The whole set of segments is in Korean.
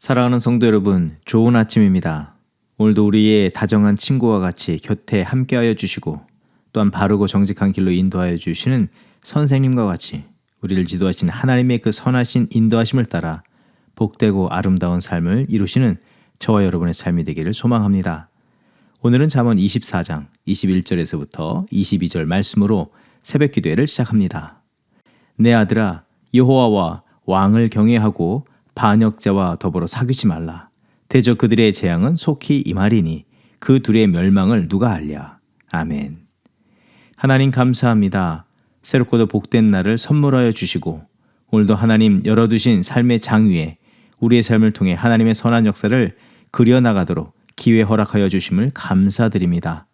사랑하는 성도 여러분, 좋은 아침입니다. 오늘도 우리의 다정한 친구와 같이 곁에 함께하여 주시고 또한 바르고 정직한 길로 인도하여 주시는 선생님과 같이 우리를 지도하신 하나님의 그 선하신 인도하심을 따라 복되고 아름다운 삶을 이루시는 저와 여러분의 삶이 되기를 소망합니다. 오늘은 잠언 24장 21절에서부터 22절 말씀으로 새벽 기도회를 시작합니다. 내 아들아, 여호와와 왕을 경외하고 반역자와 더불어 사귀지 말라. 대저 그들의 재앙은 속히 임하리니 그 둘의 멸망을 누가 알랴. 아멘. 하나님 감사합니다. 새롭고도 복된 날을 선물하여 주시고 오늘도 하나님 열어두신 삶의 장 위에 우리의 삶을 통해 하나님의 선한 역사를 그려나가도록 기회 허락하여 주심을 감사드립니다.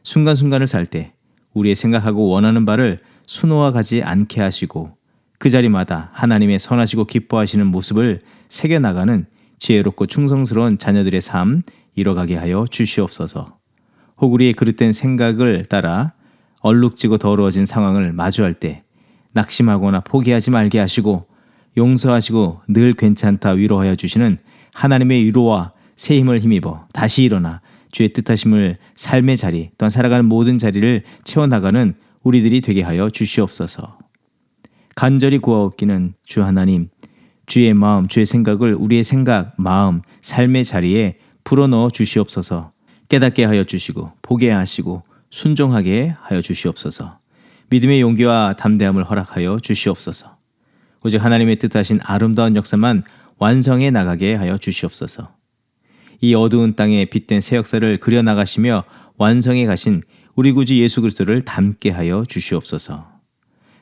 순간순간을 살 때 우리의 생각하고 원하는 바를 수놓아 가지 않게 하시고 그 자리마다 하나님의 선하시고 기뻐하시는 모습을 새겨나가는 지혜롭고 충성스러운 자녀들의 삶 이뤄가게 하여 주시옵소서. 혹 우리의 그릇된 생각을 따라 얼룩지고 더러워진 상황을 마주할 때 낙심하거나 포기하지 말게 하시고 용서하시고 늘 괜찮다 위로하여 주시는 하나님의 위로와 새 힘을 힘입어 다시 일어나 주의 뜻하심을 삶의 자리 또한 살아가는 모든 자리를 채워나가는 우리들이 되게 하여 주시옵소서. 간절히 구하옵기는 주 하나님, 주의 마음, 주의 생각을 우리의 생각, 마음, 삶의 자리에 불어넣어 주시옵소서. 깨닫게 하여 주시고 보게 하시고 순종하게 하여 주시옵소서. 믿음의 용기와 담대함을 허락하여 주시옵소서. 오직 하나님의 뜻하신 아름다운 역사만 완성해 나가게 하여 주시옵소서. 이 어두운 땅에 빛된 새 역사를 그려나가시며 완성해 가신 우리 구주 예수 그리스도를 닮게 하여 주시옵소서.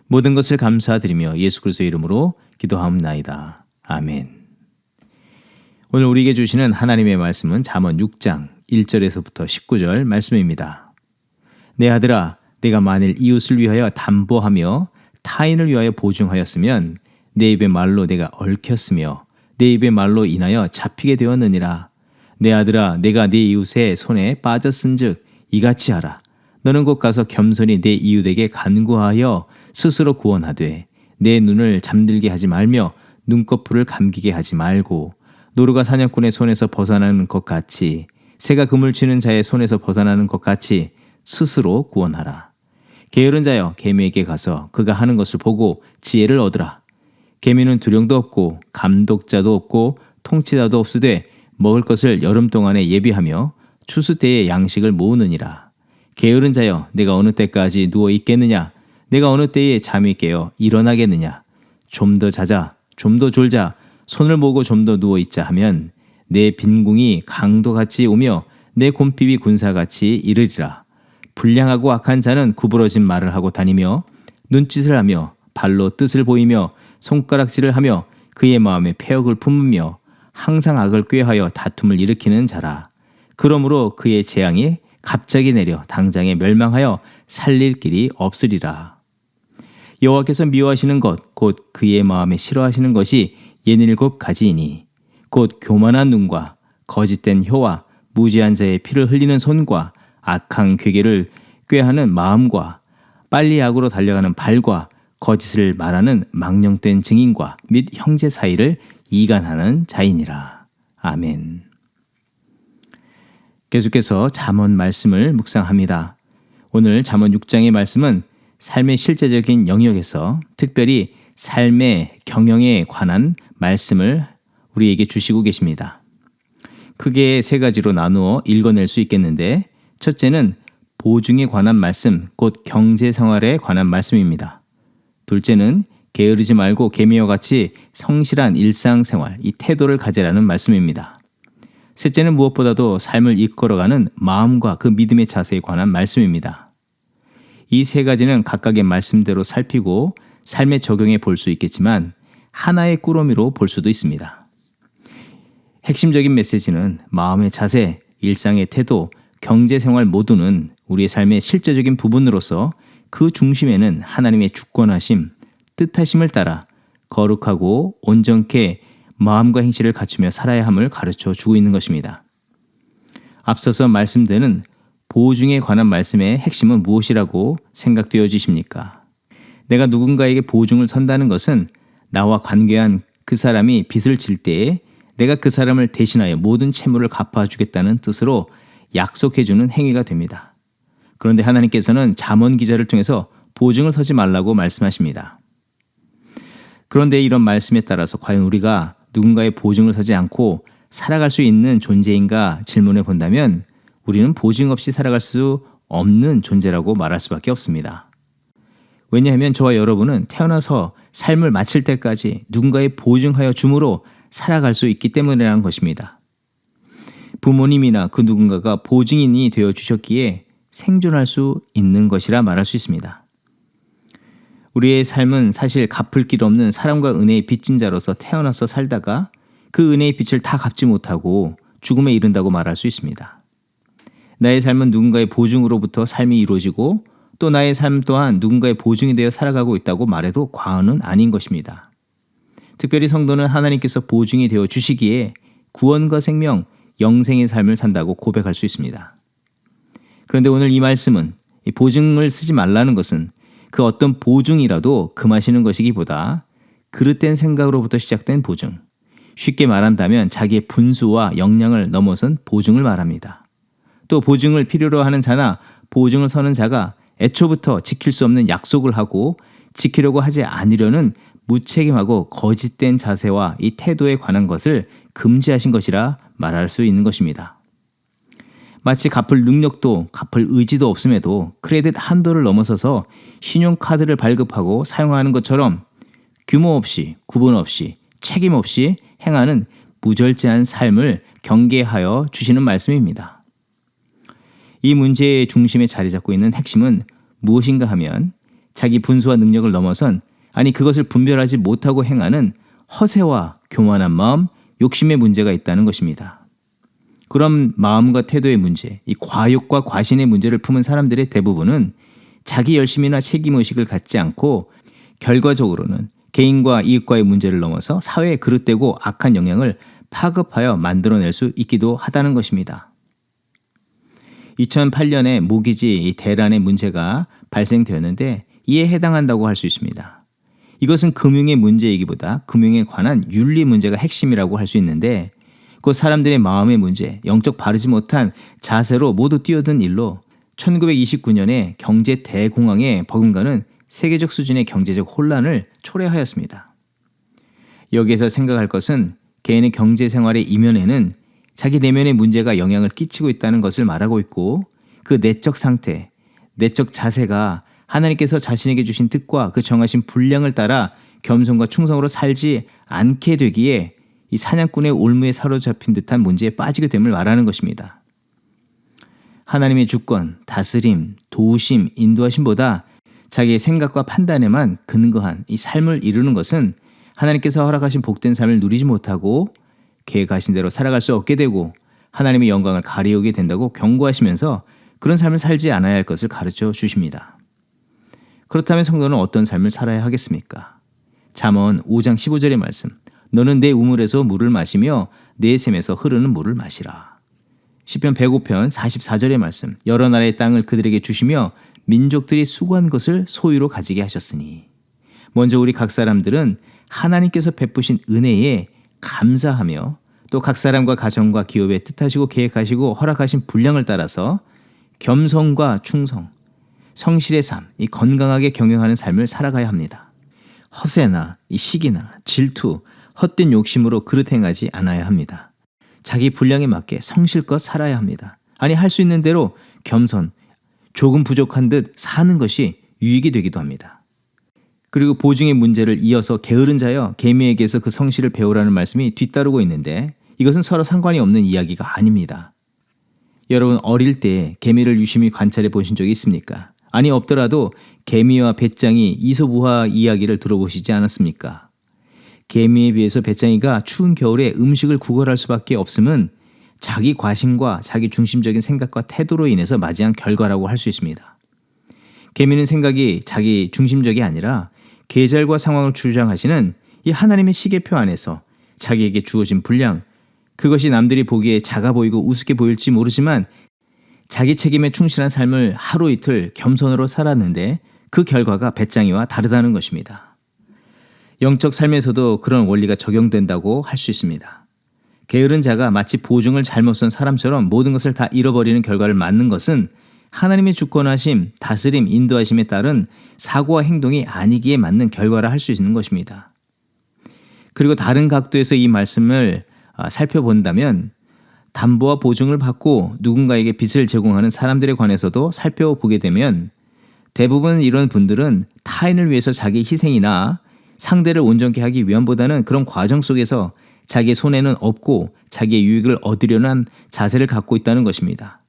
모든 것을 감사드리며 예수 그리스도의 이름으로 기도하옵나이다. 아멘. 오늘 우리에게 주시는 하나님의 말씀은 잠언 6장 1절에서부터 19절 말씀입니다. 내 아들아, 내가 만일 이웃을 위하여 담보하며 타인을 위하여 보증하였으면 내 입의 말로 내가 얽혔으며 내 입의 말로 인하여 잡히게 되었느니라. 내 아들아, 내가 네 이웃의 손에 빠졌은즉 이같이 하라. 너는 곧 가서 겸손히 내 이웃에게 간구하여 스스로 구원하되 내 눈을 잠들게 하지 말며 눈꺼풀을 감기게 하지 말고 노루가 사냥꾼의 손에서 벗어나는 것 같이 새가 그물 치는 자의 손에서 벗어나는 것 같이 스스로 구원하라. 게으른 자여, 개미에게 가서 그가 하는 것을 보고 지혜를 얻으라. 개미는 두령도 없고 감독자도 없고 통치자도 없으되 먹을 것을 여름 동안에 예비하며 추수 때에 양식을 모으느니라. 게으른 자여, 내가 어느 때까지 누워 있겠느냐? 내가 어느 때에 잠이 깨어 일어나겠느냐? 좀 더 자자, 좀 더 졸자, 손을 모으고 좀 더 누워 있자 하면 내 빈궁이 강도같이 오며 내 곰핍이 군사같이 이르리라. 불량하고 악한 자는 구부러진 말을 하고 다니며 눈짓을 하며 발로 뜻을 보이며 손가락질을 하며 그의 마음에 패역을 품으며 항상 악을 꾀하여 다툼을 일으키는 자라. 그러므로 그의 재앙이 갑자기 내려 당장에 멸망하여 살릴 길이 없으리라. 여호와께서 미워하시는 것 곧 그의 마음에 싫어하시는 것이 67가지이니 곧 교만한 눈과 거짓된 혀와 무지한 자의 피를 흘리는 손과 악한 괴계를 꾀하는 마음과 빨리 악으로 달려가는 발과 거짓을 말하는 망령된 증인과 및 형제 사이를 이간하는 자이니라. 아멘. 계속해서 잠언 말씀을 묵상합니다. 오늘 잠언 6장의 말씀은 삶의 실제적인 영역에서 특별히 삶의 경영에 관한 말씀을 우리에게 주시고 계십니다. 크게 세 가지로 나누어 읽어낼 수 있겠는데 첫째는 보증에 관한 말씀, 곧 경제생활에 관한 말씀입니다. 둘째는 게으르지 말고 개미와 같이 성실한 일상생활, 이 태도를 가지라는 말씀입니다. 셋째는 무엇보다도 삶을 이끌어가는 마음과 그 믿음의 자세에 관한 말씀입니다. 이 세 가지는 각각의 말씀대로 살피고 삶에 적용해 볼 수 있겠지만 하나의 꾸러미로 볼 수도 있습니다. 핵심적인 메시지는 마음의 자세, 일상의 태도, 경제생활 모두는 우리의 삶의 실제적인 부분으로서 그 중심에는 하나님의 주권하심, 뜻하심을 따라 거룩하고 온전케 마음과 행실을 갖추며 살아야 함을 가르쳐 주고 있는 것입니다. 앞서서 말씀드린 보증에 관한 말씀의 핵심은 무엇이라고 생각되어지십니까? 내가 누군가에게 보증을 선다는 것은 나와 관계한 그 사람이 빚을 질 때에 내가 그 사람을 대신하여 모든 채무를 갚아주겠다는 뜻으로 약속해주는 행위가 됩니다. 그런데 하나님께서는 잠언 기자를 통해서 보증을 서지 말라고 말씀하십니다. 그런데 이런 말씀에 따라서 과연 우리가 누군가의 보증을 서지 않고 살아갈 수 있는 존재인가 질문해 본다면 우리는 보증 없이 살아갈 수 없는 존재라고 말할 수밖에 없습니다. 왜냐하면 저와 여러분은 태어나서 삶을 마칠 때까지 누군가의 보증하여 줌으로 살아갈 수 있기 때문이라는 것입니다. 부모님이나 그 누군가가 보증인이 되어 주셨기에 생존할 수 있는 것이라 말할 수 있습니다. 우리의 삶은 사실 갚을 길 없는 사랑과 은혜의 빚진 자로서 태어나서 살다가 그 은혜의 빚을 다 갚지 못하고 죽음에 이른다고 말할 수 있습니다. 나의 삶은 누군가의 보증으로부터 삶이 이루어지고 또 나의 삶 또한 누군가의 보증이 되어 살아가고 있다고 말해도 과언은 아닌 것입니다. 특별히 성도는 하나님께서 보증이 되어 주시기에 구원과 생명, 영생의 삶을 산다고 고백할 수 있습니다. 그런데 오늘 이 말씀은 이 보증을 쓰지 말라는 것은 그 어떤 보증이라도 금하시는 것이기보다 그릇된 생각으로부터 시작된 보증, 쉽게 말한다면 자기의 분수와 역량을 넘어선 보증을 말합니다. 또 보증을 필요로 하는 자나 보증을 서는 자가 애초부터 지킬 수 없는 약속을 하고 지키려고 하지 않으려는 무책임하고 거짓된 자세와 이 태도에 관한 것을 금지하신 것이라 말할 수 있는 것입니다. 마치 갚을 능력도 갚을 의지도 없음에도 크레딧 한도를 넘어서서 신용카드를 발급하고 사용하는 것처럼 규모 없이 구분 없이 책임 없이 행하는 무절제한 삶을 경계하여 주시는 말씀입니다. 이 문제의 중심에 자리 잡고 있는 핵심은 무엇인가 하면 자기 분수와 능력을 넘어선 아니 그것을 분별하지 못하고 행하는 허세와 교만한 마음, 욕심의 문제가 있다는 것입니다. 그런 마음과 태도의 문제, 이 과욕과 과신의 문제를 품은 사람들의 대부분은 자기 열심이나 책임의식을 갖지 않고 결과적으로는 개인과 이익과의 문제를 넘어서 사회에 그릇되고 악한 영향을 파급하여 만들어낼 수 있기도 하다는 것입니다. 2008년에 모기지 대란의 문제가 발생되었는데 이에 해당한다고 할 수 있습니다. 이것은 금융의 문제이기보다 금융에 관한 윤리 문제가 핵심이라고 할 수 있는데 그 사람들의 마음의 문제, 영적 바르지 못한 자세로 모두 뛰어든 일로 1929년에 경제 대공황에 버금가는 세계적 수준의 경제적 혼란을 초래하였습니다. 여기에서 생각할 것은 개인의 경제 생활의 이면에는 자기 내면의 문제가 영향을 끼치고 있다는 것을 말하고 있고 그 내적 상태, 내적 자세가 하나님께서 자신에게 주신 뜻과 그 정하신 분량을 따라 겸손과 충성으로 살지 않게 되기에 이 사냥꾼의 올무에 사로잡힌 듯한 문제에 빠지게 됨을 말하는 것입니다. 하나님의 주권, 다스림, 도우심, 인도하심보다 자기의 생각과 판단에만 근거한 이 삶을 이루는 것은 하나님께서 허락하신 복된 삶을 누리지 못하고 계획하신 대로 살아갈 수 없게 되고 하나님의 영광을 가리우게 된다고 경고하시면서 그런 삶을 살지 않아야 할 것을 가르쳐 주십니다. 그렇다면 성도는 어떤 삶을 살아야 하겠습니까? 잠언 5장 15절의 말씀, 너는 내 우물에서 물을 마시며 내 샘에서 흐르는 물을 마시라. 시편 105편 44절의 말씀, 여러 나라의 땅을 그들에게 주시며 민족들이 수고한 것을 소유로 가지게 하셨으니. 먼저 우리 각 사람들은 하나님께서 베푸신 은혜에 감사하며 또 각 사람과 가정과 기업에 뜻하시고 계획하시고 허락하신 분량을 따라서 겸손과 충성, 성실의 삶, 이 건강하게 경영하는 삶을 살아가야 합니다. 허세나 이 시기나 질투, 헛된 욕심으로 그릇 행하지 않아야 합니다. 자기 분량에 맞게 성실껏 살아야 합니다. 아니 할 수 있는 대로 겸손, 조금 부족한 듯 사는 것이 유익이 되기도 합니다. 그리고 보증의 문제를 이어서 게으른 자여 개미에게서 그 성실을 배우라는 말씀이 뒤따르고 있는데 이것은 서로 상관이 없는 이야기가 아닙니다. 여러분 어릴 때 개미를 유심히 관찰해 보신 적이 있습니까? 아니 없더라도 개미와 배짱이 이소부화 이야기를 들어보시지 않았습니까? 개미에 비해서 배짱이가 추운 겨울에 음식을 구걸할 수밖에 없음은 자기 과신과 자기 중심적인 생각과 태도로 인해서 맞이한 결과라고 할 수 있습니다. 개미는 생각이 자기 중심적이 아니라 계절과 상황을 주장하시는 이 하나님의 시계표 안에서 자기에게 주어진 분량, 그것이 남들이 보기에 작아 보이고 우습게 보일지 모르지만 자기 책임에 충실한 삶을 하루 이틀 겸손으로 살았는데 그 결과가 배짱이와 다르다는 것입니다. 영적 삶에서도 그런 원리가 적용된다고 할 수 있습니다. 게으른 자가 마치 보증을 잘못 쓴 사람처럼 모든 것을 다 잃어버리는 결과를 맞는 것은 하나님의 주권하심, 다스림, 인도하심에 따른 사고와 행동이 아니기에 맞는 결과라 할 수 있는 것입니다. 그리고 다른 각도에서 이 말씀을 살펴본다면 담보와 보증을 받고 누군가에게 빚을 제공하는 사람들에 관해서도 살펴보게 되면 대부분 이런 분들은 타인을 위해서 자기 희생이나 상대를 온전케 하기 위함보다는 그런 과정 속에서 자기의 손해는 없고 자기의 유익을 얻으려는 한 자세를 갖고 있다는 것입니다.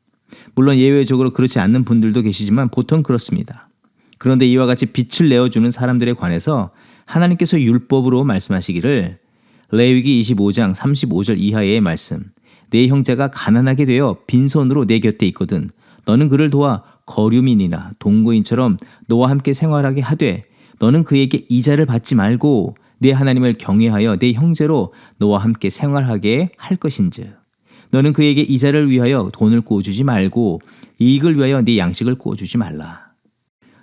물론 예외적으로 그렇지 않는 분들도 계시지만 보통 그렇습니다. 그런데 이와 같이 빚을 내어주는 사람들에 관해서 하나님께서 율법으로 말씀하시기를 레위기 25장 35절 이하의 말씀, 내 형제가 가난하게 되어 빈손으로 내 곁에 있거든 너는 그를 도와 거류민이나 동거인처럼 너와 함께 생활하게 하되 너는 그에게 이자를 받지 말고 내 하나님을 경외하여 내 형제로 너와 함께 생활하게 할 것인즉 너는 그에게 이자를 위하여 돈을 구워주지 말고 이익을 위하여 네 양식을 구워주지 말라.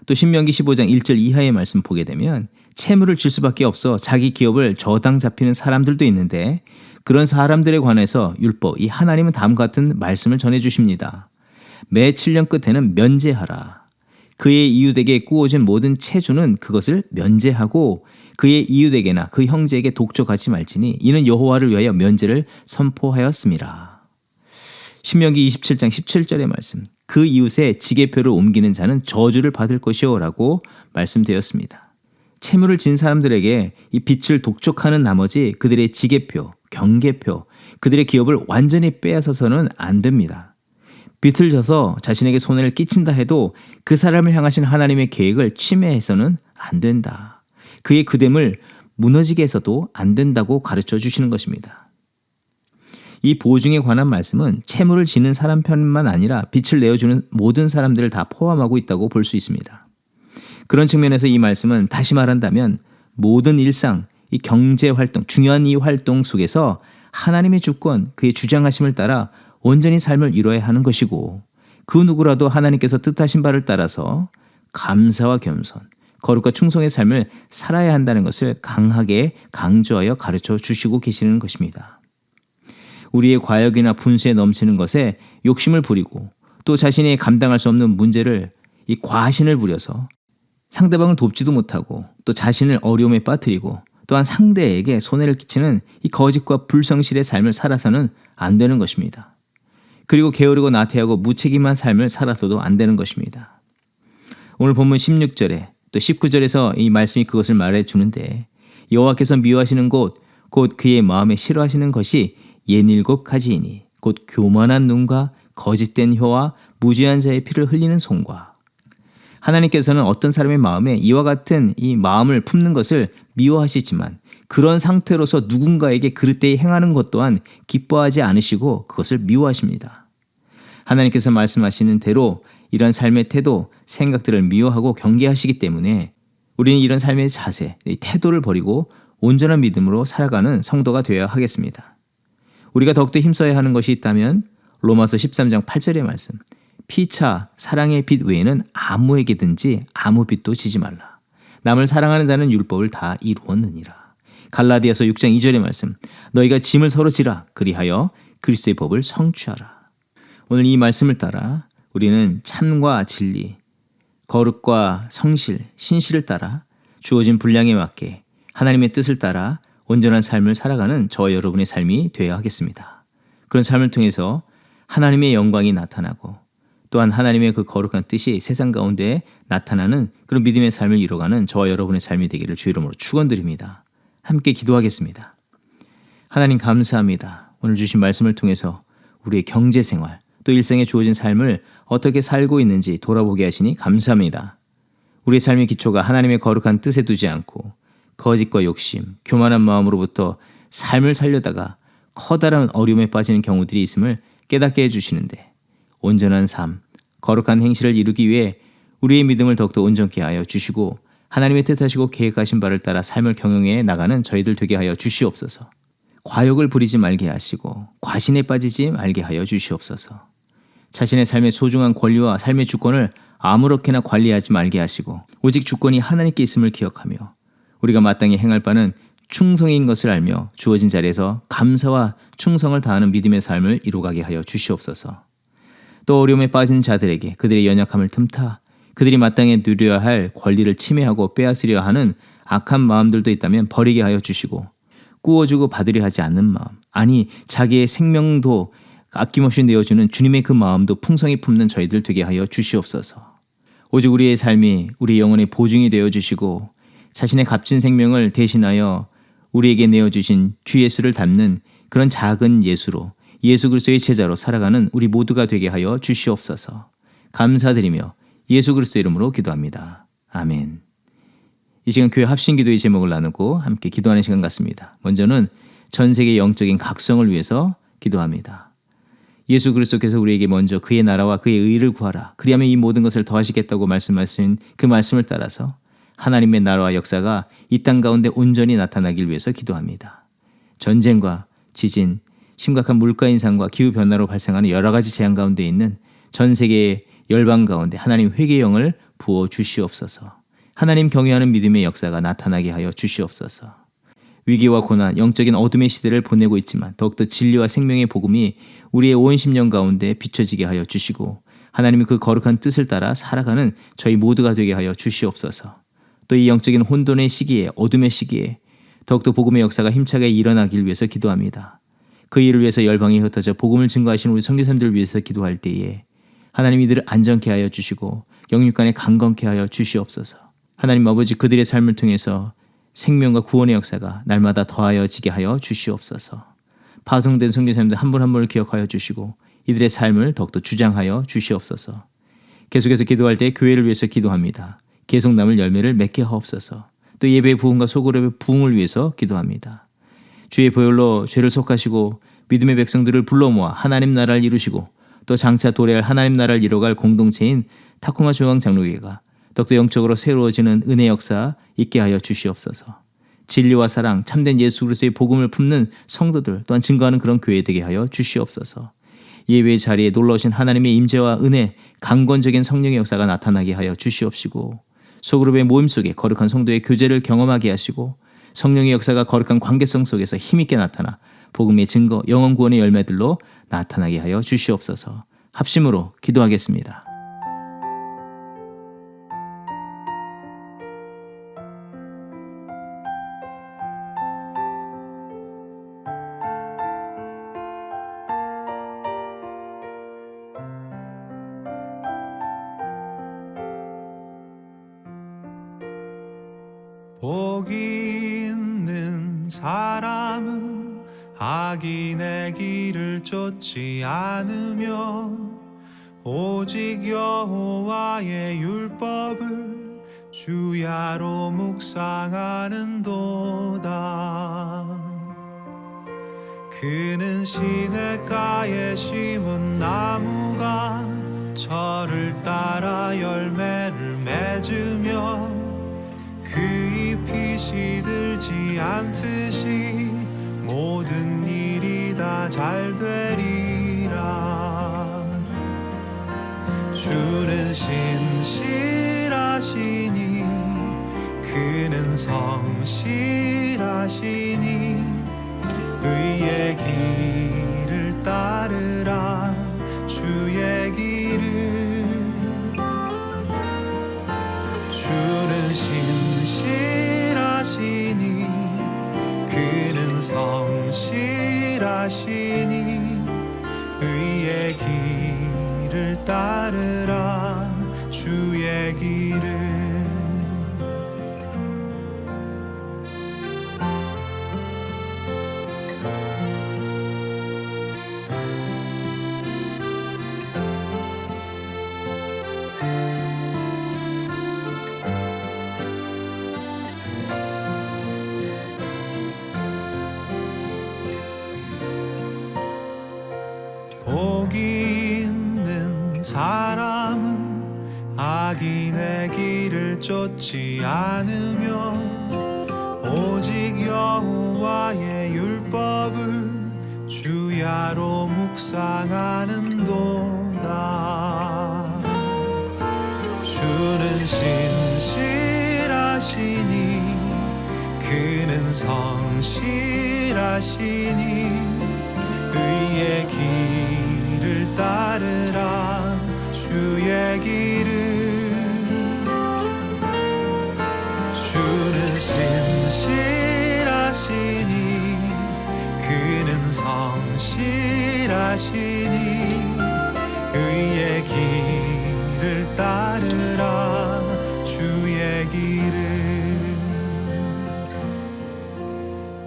또 신명기 15장 1절 이하의 말씀 보게 되면 채무를 줄 수밖에 없어 자기 기업을 저당 잡히는 사람들도 있는데 그런 사람들에 관해서 율법, 이 하나님은 다음과 같은 말씀을 전해주십니다. 매 7년 끝에는 면제하라. 그의 이웃에게 꾸어진 모든 채주는 그것을 면제하고 그의 이웃에게나 그 형제에게 독촉하지 말지니 이는 여호와를 위하여 면제를 선포하였음이라. 신명기 27장 17절의 말씀, 그 이웃의 지게표를 옮기는 자는 저주를 받을 것이요 라고 말씀되었습니다. 채무를 진 사람들에게 이 빚을 독촉하는 나머지 그들의 지게표, 경계표, 그들의 기업을 완전히 빼앗아서는 안 됩니다. 빚을 져서 자신에게 손해를 끼친다 해도 그 사람을 향하신 하나님의 계획을 침해해서는 안 된다. 그의 그됨을 무너지게 해서도 안 된다고 가르쳐 주시는 것입니다. 이 보증에 관한 말씀은 채무를 지는 사람 편만 아니라 빚을 내어주는 모든 사람들을 다 포함하고 있다고 볼 수 있습니다. 그런 측면에서 이 말씀은 다시 말한다면 모든 일상, 이 경제활동, 중요한 이 활동 속에서 하나님의 주권, 그의 주장하심을 따라 온전히 삶을 이뤄야 하는 것이고 그 누구라도 하나님께서 뜻하신 바를 따라서 감사와 겸손, 거룩과 충성의 삶을 살아야 한다는 것을 강하게 강조하여 가르쳐 주시고 계시는 것입니다. 우리의 과욕이나 분수에 넘치는 것에 욕심을 부리고 또 자신이 감당할 수 없는 문제를 이 과신을 부려서 상대방을 돕지도 못하고 또 자신을 어려움에 빠뜨리고 또한 상대에게 손해를 끼치는 이 거짓과 불성실의 삶을 살아서는 안 되는 것입니다. 그리고 게으르고 나태하고 무책임한 삶을 살아서도 안 되는 것입니다. 오늘 본문 16절에 또 19절에서 이 말씀이 그것을 말해 주는데 여호와께서 미워하시는 곧 그의 마음에 싫어하시는 것이 67가지이니 곧 교만한 눈과 거짓된 혀와 무지한 자의 피를 흘리는 손과 하나님께서는 어떤 사람의 마음에 이와 같은 이 마음을 품는 것을 미워하시지만 그런 상태로서 누군가에게 그릇되이 행하는 것 또한 기뻐하지 않으시고 그것을 미워하십니다. 하나님께서 말씀하시는 대로 이런 삶의 태도, 생각들을 미워하고 경계하시기 때문에 우리는 이런 삶의 자세, 이 태도를 버리고 온전한 믿음으로 살아가는 성도가 되어야 하겠습니다. 우리가 더욱더 힘써야 하는 것이 있다면 로마서 13장 8절의 말씀, 피차 사랑의 빚 외에는 아무에게든지 아무 빚도 지지 말라. 남을 사랑하는 자는 율법을 다 이루었느니라. 갈라디아서 6장 2절의 말씀, 너희가 짐을 서로 지라 그리하여 그리스도의 법을 성취하라. 오늘 이 말씀을 따라 우리는 참과 진리, 거룩과 성실, 신실을 따라 주어진 분량에 맞게 하나님의 뜻을 따라 온전한 삶을 살아가는 저와 여러분의 삶이 되어야 하겠습니다. 그런 삶을 통해서 하나님의 영광이 나타나고 또한 하나님의 그 거룩한 뜻이 세상 가운데 나타나는 그런 믿음의 삶을 이뤄가는 저와 여러분의 삶이 되기를 주 이름으로 축원드립니다. 함께 기도하겠습니다. 하나님 감사합니다. 오늘 주신 말씀을 통해서 우리의 경제생활 또 일생에 주어진 삶을 어떻게 살고 있는지 돌아보게 하시니 감사합니다. 우리의 삶의 기초가 하나님의 거룩한 뜻에 두지 않고 거짓과 욕심, 교만한 마음으로부터 삶을 살려다가 커다란 어려움에 빠지는 경우들이 있음을 깨닫게 해주시는데 온전한 삶, 거룩한 행실을 이루기 위해 우리의 믿음을 더욱더 온전케 하여 주시고 하나님의 뜻하시고 계획하신 바를 따라 삶을 경영해 나가는 저희들 되게 하여 주시옵소서. 과욕을 부리지 말게 하시고 과신에 빠지지 말게 하여 주시옵소서. 자신의 삶의 소중한 권리와 삶의 주권을 아무렇게나 관리하지 말게 하시고 오직 주권이 하나님께 있음을 기억하며 우리가 마땅히 행할 바는 충성인 것을 알며 주어진 자리에서 감사와 충성을 다하는 믿음의 삶을 이루가게 하여 주시옵소서. 또 어려움에 빠진 자들에게 그들의 연약함을 틈타 그들이 마땅히 누려야 할 권리를 침해하고 빼앗으려 하는 악한 마음들도 있다면 버리게 하여 주시고, 꾸어주고 받으려 하지 않는 마음, 아니 자기의 생명도 아낌없이 내어주는 주님의 그 마음도 풍성히 품는 저희들 되게 하여 주시옵소서. 오직 우리의 삶이 우리 영혼의 보증이 되어 주시고 자신의 값진 생명을 대신하여 우리에게 내어주신 주 예수를 닮는 그런 작은 예수로, 예수 그리스도의 제자로 살아가는 우리 모두가 되게 하여 주시옵소서. 감사드리며 예수 그리스도 이름으로 기도합니다. 아멘. 이 시간 교회 합심기도의 제목을 나누고 함께 기도하는 시간 같습니다. 먼저는 전 세계 영적인 각성을 위해서 기도합니다. 예수 그리스도께서 우리에게 먼저 그의 나라와 그의 의를 구하라, 그리하면 이 모든 것을 더하시겠다고 말씀하신 그 말씀을 따라서 하나님의 나라와 역사가 이 땅 가운데 온전히 나타나길 위해서 기도합니다. 전쟁과 지진, 심각한 물가 인상과 기후변화로 발생하는 여러 가지 재앙 가운데 있는 전 세계의 열방 가운데 하나님 회개의 영을 부어 주시옵소서. 하나님 경외하는 믿음의 역사가 나타나게 하여 주시옵소서. 위기와 고난, 영적인 어둠의 시대를 보내고 있지만 더욱더 진리와 생명의 복음이 우리의 온 심령 가운데 비춰지게 하여 주시고 하나님의 그 거룩한 뜻을 따라 살아가는 저희 모두가 되게 하여 주시옵소서. 또 이 영적인 혼돈의 시기에, 어둠의 시기에 더욱더 복음의 역사가 힘차게 일어나길 위해서 기도합니다. 그 일을 위해서 열방에 흩어져 복음을 증거하시는 우리 선교사님들을 위해서 기도할 때에 하나님 이들을 안전케 하여 주시고 영육간에 강건케 하여 주시옵소서. 하나님 아버지, 그들의 삶을 통해서 생명과 구원의 역사가 날마다 더하여지게 하여 주시옵소서. 파송된 선교사님들 한 분 한 분을 기억하여 주시고 이들의 삶을 더욱더 주장하여 주시옵소서. 계속해서 기도할 때 교회를 위해서 기도합니다. 계속 남을 열매를 맺게 하옵소서. 또 예배의 부흥과 소그룹의 부흥을 위해서 기도합니다. 주의 보혈로 죄를 속하시고 믿음의 백성들을 불러 모아 하나님 나라를 이루시고 또 장차 도래할 하나님 나라를 이뤄갈 공동체인 타코마 중앙 장로교회가 더욱더 영적으로 새로워지는 은혜 역사 있게 하여 주시옵소서. 진리와 사랑, 참된 예수 그리스도의 복음을 품는 성도들 또한 증거하는 그런 교회 되게 하여 주시옵소서. 예배의 자리에 놀라우신 하나님의 임재와 은혜, 강건적인 성령의 역사가 나타나게 하여 주시옵시고 소그룹의 모임 속에 거룩한 성도의 교제를 경험하게 하시고 성령의 역사가 거룩한 관계성 속에서 힘있게 나타나 복음의 증거, 영혼 구원의 열매들로 나타나게 하여 주시옵소서. 합심으로 기도하겠습니다. 복이 있는 사람은 악인의 길을 쫓지 않으며 오직 여호와의 율법을 주야로 묵상하는도다. 그는 시냇가에 심은 나무가 철을 따라 열매를 맺으며 그 잎이 시들지 않듯이 모든 일이 다 잘 되리라. 주는 신실하시니 그는 성실하시니 의의 길을 따르라. 주의 길을 주는 신실하시니 그는 성실하시니 의의 길을 따르라. 주의 길을 복이 있는 사람은 악인의 길을 쫓지 않으며 오직 여호와의 율법을 주야로 묵상하는도다. 주는 신실하시니 그는 성실하시니 의의 길을 따르라 주의 길을 주는 신실하시니 그는 성실하시니 의의 길을 따르라 주의 길을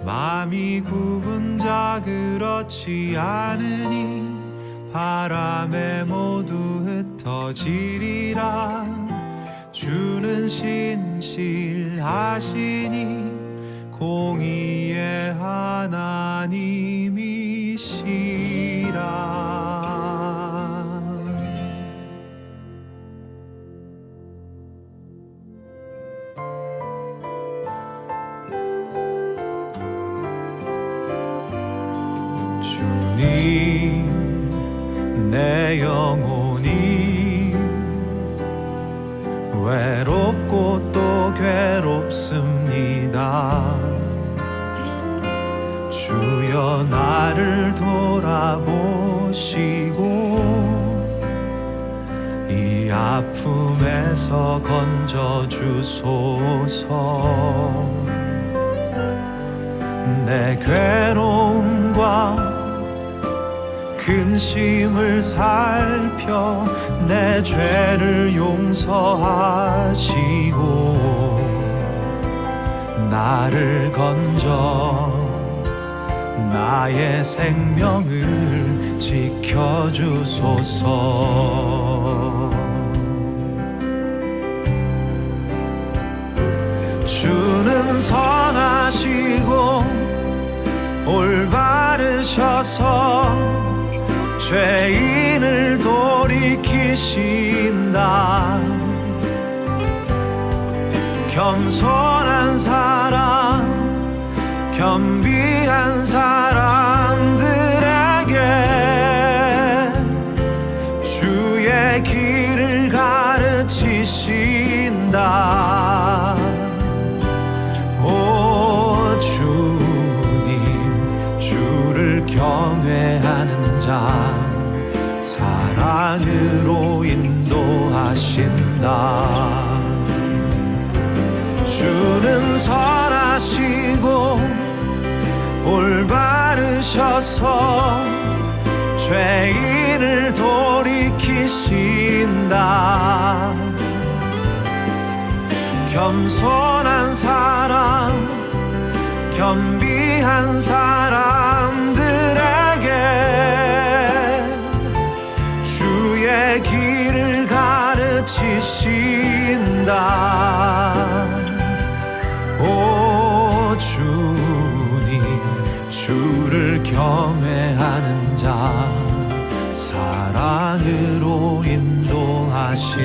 마음이 굽은 자 그렇지 않으니 바람에 모두 흩어지리라 주는 신실하시니 공의의 하나님이시라 주님 내 영혼이 외롭고 또 괴롭습니다 주여 나를 돌아보시고 이 아픔에서 건져주소서 내 괴로움과 근심을 살펴 내 죄를 용서하시고 나를 건져 나의 생명을 지켜주소서 주는 선하시고 올바르셔서 죄인을 돌이키신다 겸손한 사람 겸비한 사람들에게 주의 길을 가르치신다 오 주님 주를 경외하는 자 사랑으로 인도하신다 주는 선하시고 올바르셔서 죄인을 돌이키신다 겸손한 사람 겸비한 사람들에게 주의 길을 가르치신다 오 주님 주를 경외하는 자 사랑으로 인도하신다